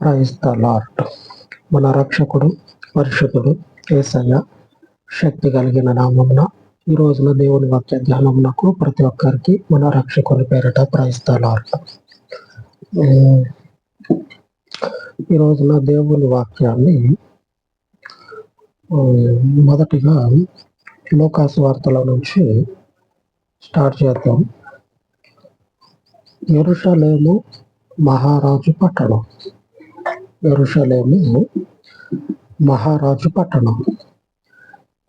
Praise the lord. మన రక్షకుడు పరిశుద్ధుడు యేసయ్య శక్తి కలిగిన నామమున ఈ రోజున దేవుని వాక్య ధ్యానమునకు ప్రతి ఒక్కరికి మన రక్షకుని పేరిట ప్రైజ్ ద లార్డ్. ఈ రోజున దేవుని వాక్యాన్ని మొదటిగా లూకాసు వార్తల నుంచి స్టార్ట్ చేద్దాం. యెరూషలేము మహారాజు పట్టణం. యెరూషలేము మహారాజు పట్టణం.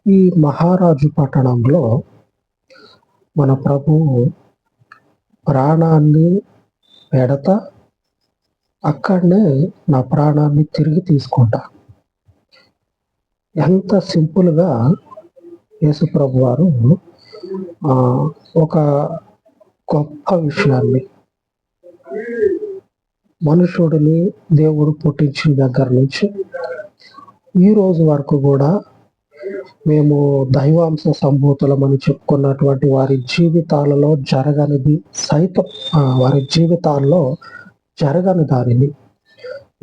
ఈ మహారాజు పట్టణంలో మన ప్రభువు ప్రాణాన్ని పెడతా అక్కడనే నా ప్రాణాన్ని తిరిగి తీసుకుంటా. ఎంత సింపుల్గా యేసు ప్రభు వారు ఒక గొప్ప విషయాన్ని, మనుషుడిని దేవుడు పుట్టించిన దగ్గర నుంచి ఈ రోజు వరకు కూడా మేము దైవాంశ సంభూతులమని చెప్పుకున్నటువంటి వారి జీవితాలలో జరగనిది సైతం, వారి జీవితాల్లో జరగని దానిని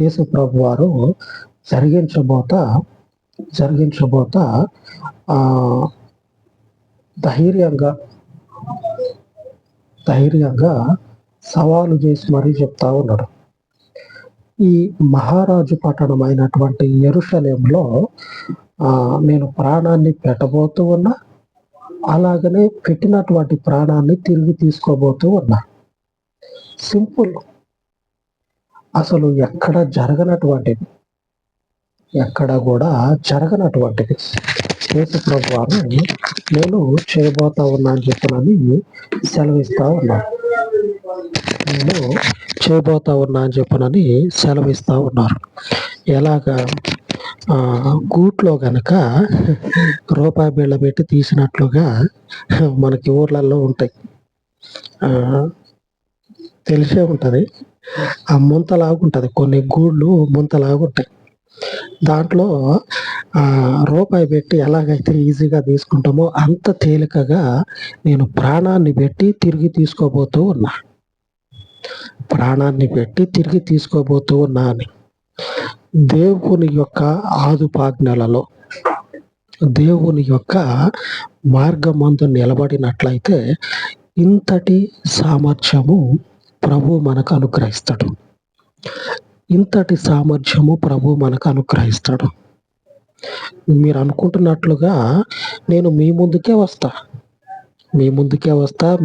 యేసు ప్రభు వారు జరిగించబోతా ధైర్యంగా సవాలు చేసి మరీ చెప్తా ఉన్నాడు. ఈ మహారాజు పట్టణం అయినటువంటి యెరూషలేములో నేను ప్రాణాన్ని పెట్టబోతూ ఉన్నా, అలాగనే పెట్టినటువంటి ప్రాణాన్ని తిరిగి తీసుకోబోతూ ఉన్నా. సింపుల్, అసలు ఎక్కడ కూడా జరగనటువంటిది యేసు ప్రభు వారు నేను చేయబోతా ఉన్నా అని చెప్పనని సెలవిస్తా ఉన్నారు. ఎలాగా గూట్లో గనక రూపాయి బిళ్ళ పెట్టి తీసినట్లుగా మనకి ఊర్లలో ఉంటాయి, తెలిసే ఉంటుంది. ఆ ముంతలాగుంటుంది, కొన్ని గూళ్ళు ముంతలాగుంటాయి. దాంట్లో రూపాయి పెట్టి ఎలాగైతే ఈజీగా తీసుకుంటామో అంత తేలికగా నేను ప్రాణాన్ని పెట్టి తిరిగి తీసుకోబోతూ ఉన్నా అని దేవుని యొక్క ఆదుపాజ్ఞలలో, దేవుని యొక్క మార్గమందు నిలబడినట్లయితే ఇంతటి సామర్థ్యము ప్రభు మనకు అనుగ్రహిస్తాడు. మీరు అనుకుంటున్నట్లుగా నేను మీ ముందుకే వస్తా,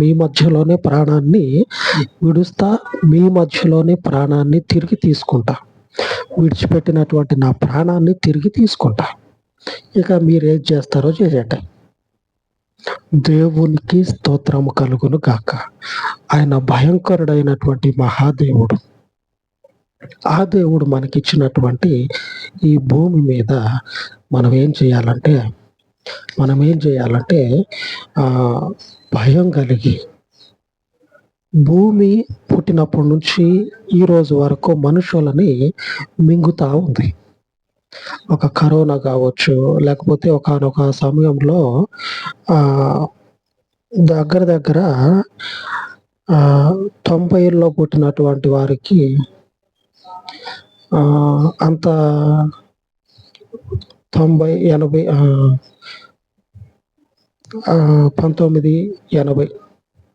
మీ మధ్యలోనే ప్రాణాన్ని విడుస్తా, మీ మధ్యలోనే ప్రాణాన్ని తిరిగి తీసుకుంటా, విడిచిపెట్టినటువంటి నా ప్రాణాన్ని తిరిగి తీసుకుంటా. ఇక మీరేం చేస్తారో చేసేట. దేవునికి స్తోత్రము కలుగును గాక. ఆయన భయంకరుడైనటువంటి మహాదేవుడు. ఆ దేవుడు మనకిచ్చినటువంటి ఈ భూమి మీద మనం ఏం చేయాలంటే భయం కలిగి, భూమి పుట్టినప్పటి నుంచి ఈ రోజు వరకు మనుషులని మింగుతా ఉంది. ఒక కరోనా కావచ్చు, లేకపోతే ఒకానొక సమయంలో దగ్గర 90ల్లో పుట్టినటువంటి వారికి అంత 90, 80,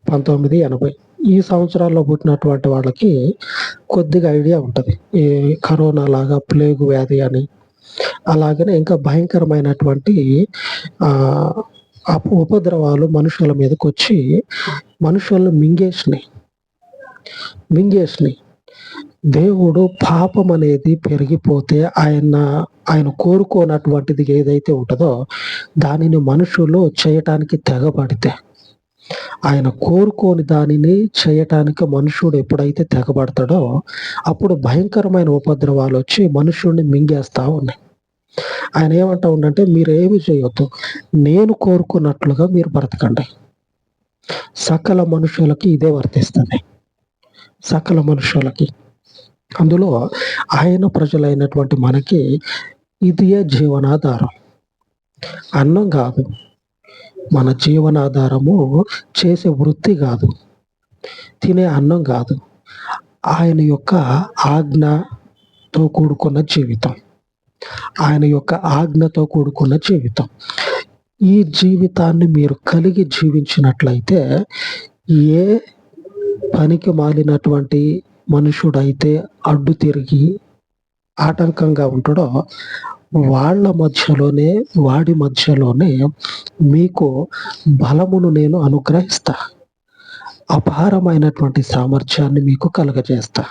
1980 ఈ సంవత్సరాల్లో పుట్టినటువంటి వాళ్ళకి కొద్దిగా ఐడియా ఉంటుంది, ఈ కరోనా లాగా ప్లేగు వ్యాధి అని. అలాగనే ఇంకా భయంకరమైనటువంటి ఉపద్రవాలు మనుషుల మీదకి వచ్చి మనుషులను మింగేసినాయి. దేవుడు పాపం అనేది పెరిగిపోతే ఆయన కోరుకోనటువంటిది ఏదైతే ఉంటుందో దానిని మనుషులు చేయటానికి తెగబడితే, ఆయన కోరుకోని దానిని చేయటానికి మనుషుడు ఎప్పుడైతే తెగబడతాడో అప్పుడు భయంకరమైన ఉపద్రవాలు వచ్చి మనుషుడిని మింగేస్తా ఉన్నాయి. ఆయన ఏమంటా ఉండంటే, మీరేమి చేయొద్దు, నేను కోరుకున్నట్లుగా మీరు బ్రతకండి. సకల మనుషులకి ఇదే వర్తిస్తుంది, సకల మనుషులకి. అందులో ఆయన ప్రజలైనటువంటి మనకి ఇదే జీవనాధారం. అన్నం కాదు మన జీవనాధారము, చేసే వృత్తి కాదు, తినే అన్నం కాదు. ఆయన యొక్క ఆజ్ఞ, కూడుకున్న జీవితం, ఆయన యొక్క ఆజ్ఞతో కూడుకున్న జీవితం. ఈ జీవితాన్ని మీరు కలిగి జీవించినట్లయితే ఏ పనికి మాలినటువంటి మనుషుడైతే అడ్డు తిరిగి ఆటంకంగా ఉంటాడో వాడి మధ్యలోనే మీకు బలమును నేను అనుగ్రహిస్తా, అపారమైనటువంటి సామర్థ్యాన్ని మీకు కలుగజేస్తా.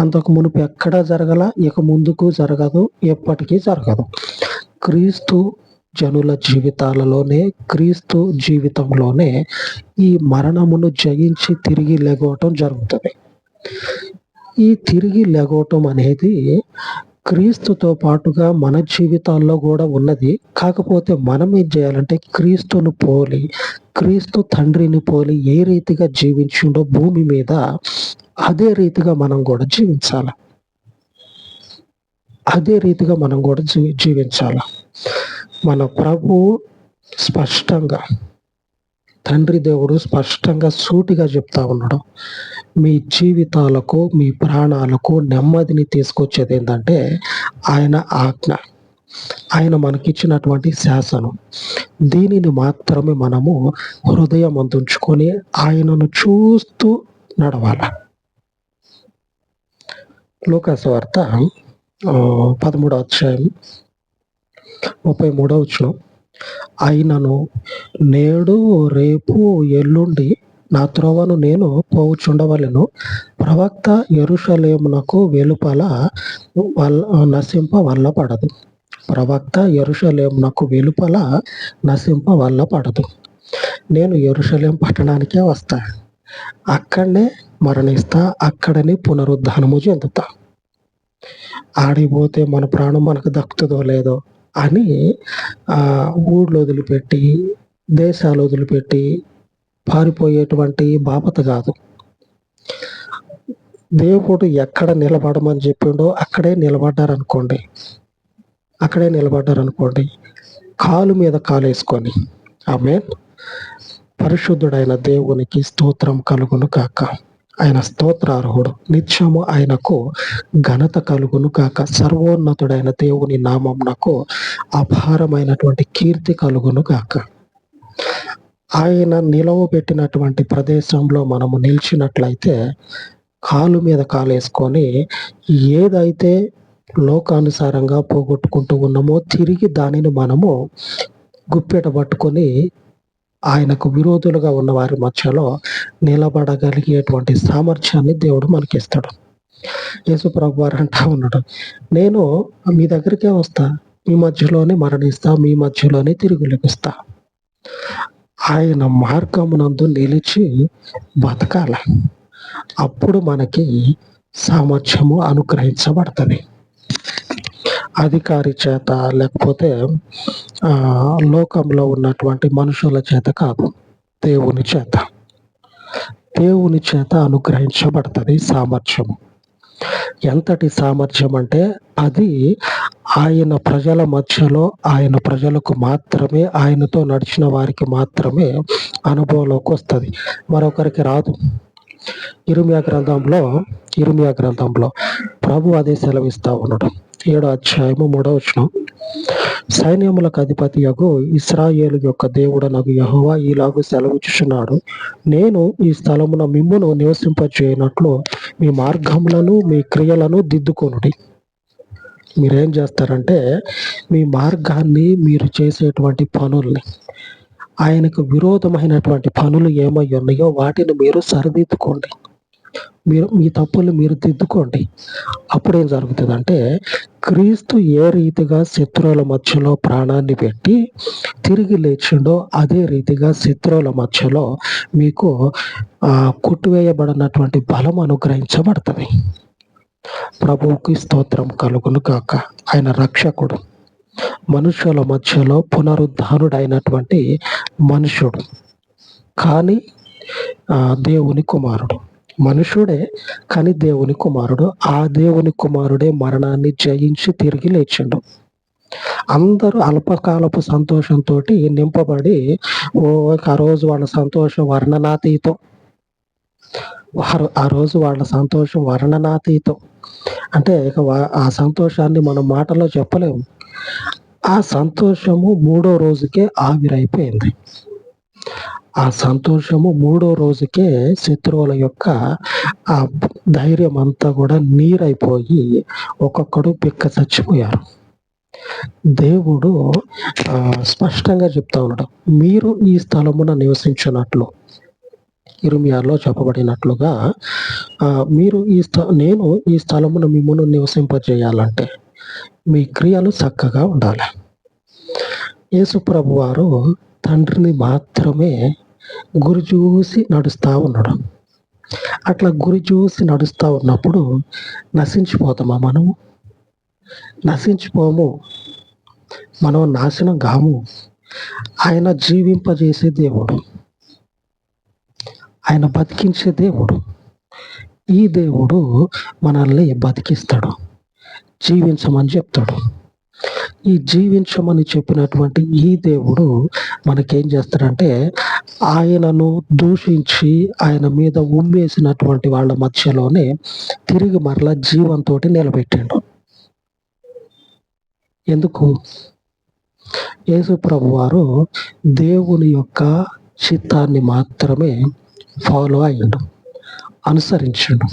అంతకు మునుపు ఎక్కడా జరగల, ఇక ముందుకు జరగదు, ఎప్పటికీ జరగదు. క్రీస్తు జనుల జీవితాలలోనే, క్రీస్తు జీవితంలోనే ఈ మరణమును జయించి తిరిగి లెగవటం జరుగుతుంది. ఈ తిరిగి లెగవటం అనేది క్రీస్తుతో పాటుగా మన జీవితాల్లో కూడా ఉన్నది. కాకపోతే మనం ఏం చేయాలంటే క్రీస్తును పోలి, క్రీస్తు తండ్రిని పోలి ఏ రీతిగా జీవించిండో భూమి మీద అదే రీతిగా మనం కూడా జీవించాలి. మన ప్రభు స్పష్టంగా, తండ్రి దేవుడు స్పష్టంగా సూటిగా చెప్తా ఉన్నాడు, మీ జీవితాలకు, మీ ప్రాణాలకు నెమ్మదిని తీసుకొచ్చేది ఏంటంటే ఆయన ఆజ్ఞ, ఆయన మనకిచ్చినటువంటి శాసనం. దీనిని మాత్రమే మనము హృదయం అందించుకొని ఆయనను చూస్తూ నడవాలి. లూకాసు వార్త 13వ అధ్యాయం 33వ వచనం, అయినను నేడు, రేపు, ఎల్లుండి నా త్రోవను నేను పోవుచుండవలెను. ప్రవక్త యెరూషలేమునకు వెలుపల నశింపవల్లపడదు. నేను యెరూషలేము పట్టణానికే వస్తా, అక్కడనే మరణిస్తా, అక్కడనే పునరుద్ధానము చెందుతా. ఆడిపోతే మన ప్రాణం మనకు దక్కుతుందో లేదో అని ఊళ్ళో వదిలిపెట్టి, దేశాలు వదిలిపెట్టి పారిపోయేటువంటి బాపత కాదు. దేవుడు ఎక్కడ నిలబడమని చెప్పిండో అక్కడే నిలబడ్డారనుకోండి, కాలు మీద కాలేసుకొని. ఆమేన్. పరిశుద్ధుడైన దేవునికి స్తోత్రం కలుగును కాక. ఆయన స్తోత్రార్హుడు, నిత్యము ఆయనకు ఘనత కలుగును కాక. సర్వోన్నతుడైన దేవుని నామమునకు అపారమైనటువంటి కీర్తి కలుగును కాక. ఆయన నిలవబెట్టినటువంటి ప్రదేశంలో మనము నిలిచినట్లయితే కాలు మీద కాలేసుకొని ఏదైతే లోకానుసారంగా పోగొట్టుకుంటూ ఉన్నామో తిరిగి దానిని మనము గుప్పెట పట్టుకొని ఆయనకు విరోధులుగా ఉన్న వారి మధ్యలో నిలబడగలిగేటువంటి సామర్థ్యాన్ని దేవుడు మనకిస్తాడు. యేసు ప్రభు వారు అంటా ఉన్నాడు, నేను మీ దగ్గరికే వస్తా, మీ మధ్యలోనే మరణిస్తా, మీ మధ్యలోనే తిరిగి లెగుస్తా. ఆయన మార్గమునందు నిలిచి బతకాల, అప్పుడు మనకి సామర్థ్యము అనుగ్రహించబడుతుంది. అధికారి చేత, లేకపోతే లోకంలో ఉన్నటువంటి మనుషుల చేత కాదు, దేవుని చేత అనుగ్రహించబడుతుంది సామర్థ్యము. ఎంతటి సామర్థ్యం అంటే అది ఆయన ప్రజల మధ్యలో, ఆయన ప్రజలకు మాత్రమే, ఆయనతో నడిచిన వారికి మాత్రమే అనుభవంలోకి వస్తుంది, మరొకరికి రాదు. ఇర్మియా గ్రంథంలో ప్రభు అదే సెలవిస్తా ఉన్నాడు. 7వ అధ్యాయము 3వ వచనం, సైన్యములకు అధిపతియగు ఇశ్రాయేలు యొక్క దేవుడనగు యెహోవా ఇలాగు సెలవిచ్చుచున్నాడు, నేను ఈ స్థలమున మిమ్మును నివసింపజేయనట్లు మీ మార్గములను, మీ క్రియలను దిద్దుకొనుడి. మీరేం చేస్తారంటే మీ మార్గాన్ని, మీరు చేసేటువంటి పనుల్ని, ఆయనకు విరోధమైనటువంటి పనులు ఏమై ఉన్నాయో వాటిని మీరు సరిదిద్దుకోండి. మీ తప్పులు మీరు దిద్దుకోండి. అప్పుడేం జరుగుతుందంటే క్రీస్తు ఏ రీతిగా శత్రువుల మధ్యలో ప్రాణాన్ని పెట్టి తిరిగి లేచిండో అదే రీతిగా శత్రువుల మధ్యలో మీకు కొట్టివేయబడినటువంటి బలం అనుగ్రహించబడుతుంది. ప్రభువుకి స్తోత్రం కలుగును కాక. ఆయన రక్షకుడు, మనుషుల మధ్యలో పునరుద్ధానుడైనటువంటి మనుషుడు, కానీ దేవుని కుమారుడు. మనుషుడే కానీ దేవుని కుమారుడు. ఆ దేవుని కుమారుడే మరణాన్ని జయించి తిరిగి లేచిండు. అందరూ అల్పకాలపు సంతోషంతో నింపబడి ఆ రోజు వాళ్ళ సంతోషం వర్ణనాతీతం. ఆ రోజు వాళ్ళ సంతోషం వర్ణనాతీతం. అంటే ఇక ఆ సంతోషాన్ని మనం మాటల్లో చెప్పలేము. ఆ సంతోషము మూడో రోజుకే ఆవిరైపోయింది. ఆ సంతోషము మూడో రోజుకే శత్రువుల యొక్క ఆ ధైర్యం అంతా కూడా నీరైపోయి ఒక్కొక్కడు బిక్క చచ్చిపోయారు. దేవుడు స్పష్టంగా చెప్తా ఉన్నాడు, మీరు ఈ స్థలమున నివసించినట్లు ఇర్మీయాలో చెప్పబడినట్లుగా మీరు నేను ఈ స్థలమున మిమ్మును నివసింపజేయాలంటే మీ క్రియలు చక్కగా ఉండాలి. యేసు ప్రభువారు తండ్రిని మాత్రమే గురి చూసి నడుస్తూ ఉన్నాడు. అట్లా గురి చూసి నడుస్తూ ఉన్నప్పుడు నశించిపోతామా? మనము నశించిపోము, మనం నాశనం కాము. ఆయన జీవింపజేసే దేవుడు, ఆయన బతికించే దేవుడు. ఈ దేవుడు మనల్ని బతికిస్తాడు, జీవించమని చెప్తాడు. ఈ జీవించమని చెప్పినటువంటి ఈ దేవుడు మనకేం చేస్తాడంటే, ఆయనను దూషించి ఆయన మీద ఉమ్మేసినటువంటి వాళ్ళ మధ్యలోనే తిరిగి మరలా జీవంతో నిలబెట్టాడు. ఎందుకు? యేసు ప్రభువారు దేవుని యొక్క చిత్తాన్ని మాత్రమే ఫాలో అయ్యాడు, అనుసరించాడు.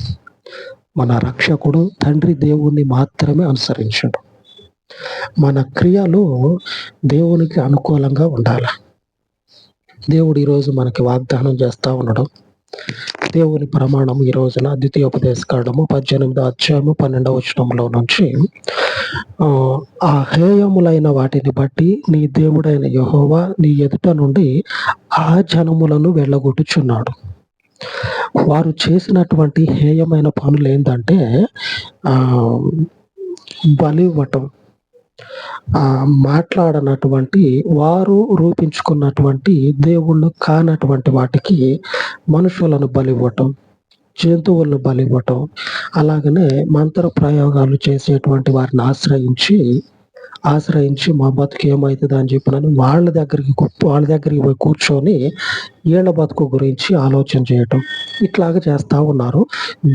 మన రక్షకుడు తండ్రి దేవుణ్ణి మాత్రమే అనుసరించాడు. మన క్రియలు దేవునికి అనుకూలంగా ఉండాలి. దేవుడు ఈరోజు మనకి వాగ్దానం చేస్తూ ఉండడం, దేవుని ప్రమాణం ఈ రోజున ద్వితీయోపదేశకాండము 18వ అధ్యాయము 12వ వచనంలో నుంచి, ఆ హేయములైన వాటిని బట్టి నీ దేవుడైన యెహోవా నీ ఎదుట నుండి ఆ జనములను వెళ్ళగొట్టుచున్నాడు. వారు చేసినటువంటి హేయమైన పనులు ఏంటంటే, బలి ఇవ్వటం, మాట్లాడనటువంటి వారు రూపించుకున్నటువంటి దేవుళ్ళు కానటువంటి వాటికి మనుషులను బలివ్వటం, జంతువులను బలివ్వటం, అలాగనే మంత్ర ప్రయోగాలు చేసేటువంటి వారిని ఆశ్రయించి మా బతుకు ఏమవుతుంది అని చెప్పినని వాళ్ళ దగ్గరికి పోయి కూర్చొని వీళ్ళ బతుకు గురించి ఆలోచన చేయటం, ఇట్లాగా చేస్తూ ఉన్నారు.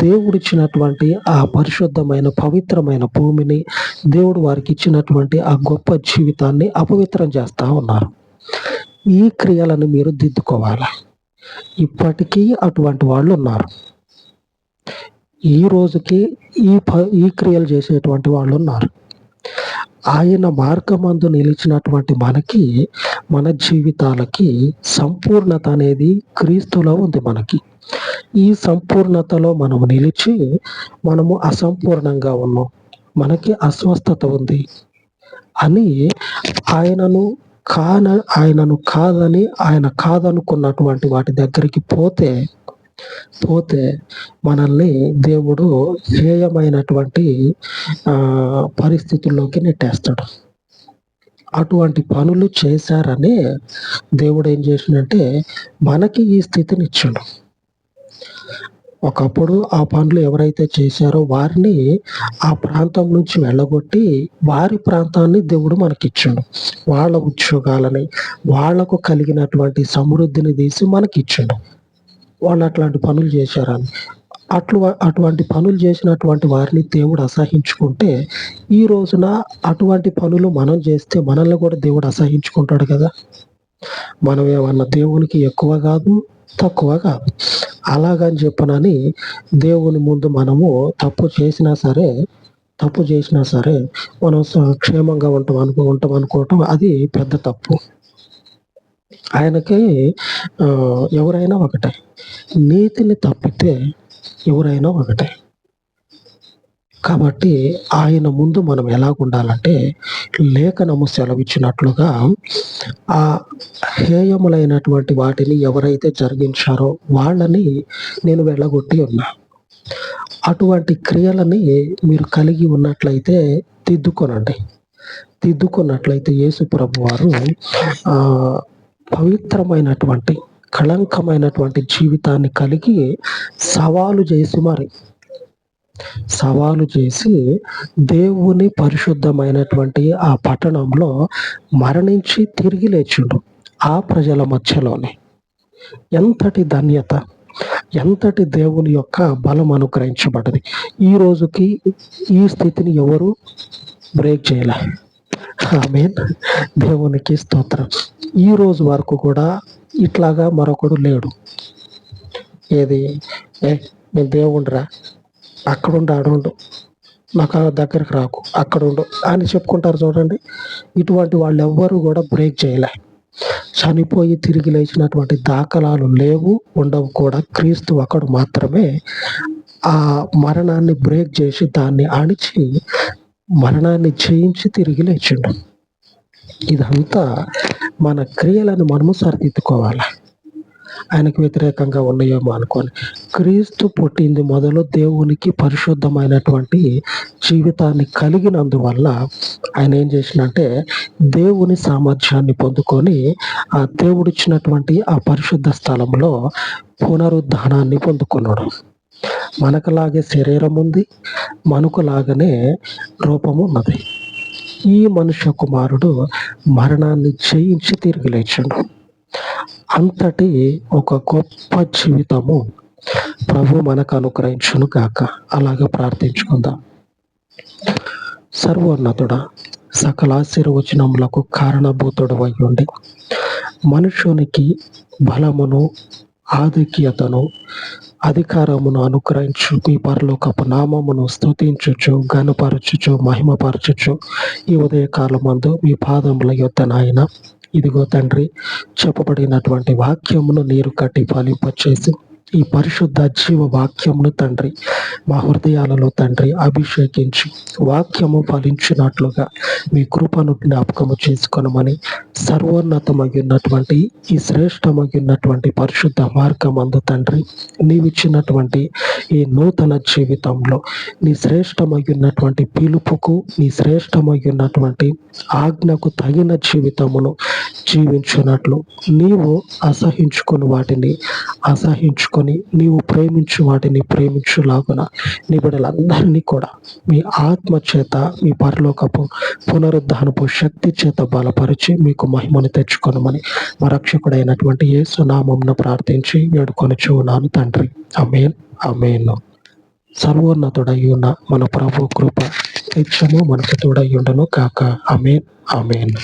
దేవుడిచ్చినటువంటి ఆ పరిశుద్ధమైన పవిత్రమైన భూమిని, దేవుడు వారికి ఇచ్చినటువంటి ఆ గొప్ప జీవితాన్ని అపవిత్రం చేస్తూ ఉన్నారు. ఈ క్రియలను మీరు దిద్దుకోవాలి. ఇప్పటికీ అటువంటి వాళ్ళు ఉన్నారు. ఈ రోజుకి ఈ క్రియలు చేసేటువంటి వాళ్ళు ఉన్నారు. ఆయన మార్గమందు నిలిచినటువంటి మనకి, మన జీవితాలకి సంపూర్ణత అనేది క్రీస్తులో ఉంది. మనకి ఈ సంపూర్ణతలో మనము నిలిచి మనము అసంపూర్ణంగా ఉన్నాం, మనకి అస్వస్థత ఉంది అని ఆయనను కాదని ఆయన కాదనుకున్నటువంటి వాటి దగ్గరికి పోతే మనల్ని దేవుడు హేయమైనటువంటి పరిస్థితుల్లోకి నెట్టేస్తాడు. అటువంటి పనులు చేశారనే దేవుడు ఏం చేసిందంటే మనకి ఈ స్థితిని ఇచ్చాడు. ఒకప్పుడు ఆ పనులు ఎవరైతే చేశారో వారిని ఆ ప్రాంతం నుంచి వెళ్ళగొట్టి వారి ప్రాంతాన్ని దేవుడు మనకిచ్చాడు. వాళ్ళ ఉద్యోగాలని, వాళ్లకు కలిగినటువంటి సమృద్ధిని తీసి మనకిచ్చాడు. వాళ్ళు అట్లాంటి పనులు చేశారని, అటువంటి పనులు చేసినటువంటి వారిని దేవుడు అసహించుకుంటే, ఈ రోజున అటువంటి పనులు మనం చేస్తే మనల్ని కూడా దేవుడు అసహించుకుంటాడు కదా. మనం ఏమన్నా దేవునికి ఎక్కువ కాదు, తక్కువ కాదు. అలాగని చెప్పనని దేవుని ముందు మనము తప్పు చేసినా సరే మనం క్షేమంగా ఉంటాం అనుకోవటం అది పెద్ద తప్పు. ఆయనకి ఎవరైనా ఒకటే, నీతిని తప్పితే ఎవరైనా ఒకటే. కాబట్టి ఆయన ముందు మనం ఎలాగుండాలంటే, లేఖనము సెలవిచ్చినట్లుగా ఆ హేయములైనటువంటి వాటిని ఎవరైతే జరిగించారో వాళ్ళని నేను వెళ్ళగొట్టి ఉన్నా. అటువంటి క్రియలని మీరు కలిగి ఉన్నట్లయితే దిద్దుకున్నట్లయితే యేసు ప్రభువారు పవిత్రమైనటువంటి కళంకమైనటువంటి జీవితాన్ని కలిగి సవాలు చేసి దేవుని పరిశుద్ధమైనటువంటి ఆ పట్టణంలో మరణించి తిరిగి లేచిండు ఆ ప్రజల మధ్యలోనే. ఎంతటి ధన్యత! ఎంతటి దేవుని యొక్క బలం అనుగ్రహించబడ్డది. ఈ రోజుకి ఈ స్థితిని ఎవరు బ్రేక్ చేయలే. ఆమేన్. దేవునికి స్తోత్రం. ఈ రోజు వరకు కూడా ఇట్లాగా మరొకడు లేడు. ఏది నేను దేవుండ్రా, అక్కడుండు ఆడుండు, నాకు దగ్గరకు రాకు, అక్కడుండు అని చెప్పుకుంటారు చూడండి. ఇటువంటి వాళ్ళు ఎవ్వరూ కూడా బ్రేక్ చేయలే. చనిపోయి తిరిగి లేచినటువంటి దాఖలాలు లేవు, ఉండవు కూడా. క్రీస్తు ఒకడు మాత్రమే ఆ మరణాన్ని బ్రేక్ చేసి, దాన్ని అణిచి, మరణాన్ని జయించి తిరిగి లేచిండు. ఇదంతా మన క్రియలను మనము సరిదిద్దుకోవాలి. ఆయనకు వ్యతిరేకంగా ఉన్నాయేమో అనుకోని. క్రీస్తు పుట్టింది మొదలు దేవునికి పరిశుద్ధమైనటువంటి జీవితాన్ని కలిగినందువల్ల ఆయన ఏం చేసినంటే దేవుని సామర్థ్యాన్ని పొందుకొని ఆ దేవుడిచ్చినటువంటి ఆ పరిశుద్ధ స్థలంలో పునరుద్ధానాన్ని పొందుకున్నాడు. మనకులాగే శరీరం ఉంది, మనకులాగానే రూపము ఉన్నది. ఈ మనుష్య కుమారుడు మరణాన్ని జయించి తిరిగి లేచాడు. అంతటి ఒక గొప్ప జీవితము ప్రభు మనకు అనుగ్రహించును గాక. అలాగే ప్రార్థించుకుందాం. సర్వోన్నతుడా, సకల ఆశీర్వచనములకు కారణభూతుడు అయ్యుండి మనుషునికి బలమును, ఆధిక్యతను, అధికారమును అనుగ్రహించు మీ పరలోకపు నామమును స్తుతించుచు, ఘనపరచుచు, మహిమపరచుచు ఈ ఉదయకాలమందు మీ పాదముల యొద్ద నాయన, ఇదిగో తండ్రి, చెప్పబడినటువంటి వాక్యమును నీరు కట్టి ఫలింపచేసి ఈ పరిశుద్ధ జీవ వాక్యమును తండ్రి మా హృదయాలలో తండ్రి అభిషేకించి వాక్యము ఫలించినట్లుగా మీ కృపను జ్ఞాపకము చేసుకొనమని, సర్వోన్నతమగినటువంటి ఈ శ్రేష్టమగినటువంటి పరిశుద్ధ మార్గమందు తండ్రి నీవిచ్చినటువంటి ఈ నూతన జీవితంలో నీ శ్రేష్టమగినటువంటి పిలుపుకు, నీ శ్రేష్టమగినటువంటి ఆజ్ఞకు తగిన జీవితమును జీవించున్నట్లు, నీవు అసహించుకుని వాటిని అసహించుకొని, నీవు ప్రేమించు వాటిని ప్రేమించులాగున నీ బిడ్డలందరినీ కూడా మీ ఆత్మ చేత, మీ పరలోకపు పునరుద్ధానపు శక్తి చేత బలపరిచి మీకు మహిమను తెచ్చుకొనమని మా రక్షకుడైనటువంటి యేసు నామమున ప్రార్థించి వేడుకొనుచున్నాను తండ్రి. ఆమేన్, ఆమేన్. సర్వోన్నతుడయ్యున్న మన ప్రభు కృప నిత్యము మనకు తోడయ్యుండును కాక. ఆమేన్, ఆమేన్.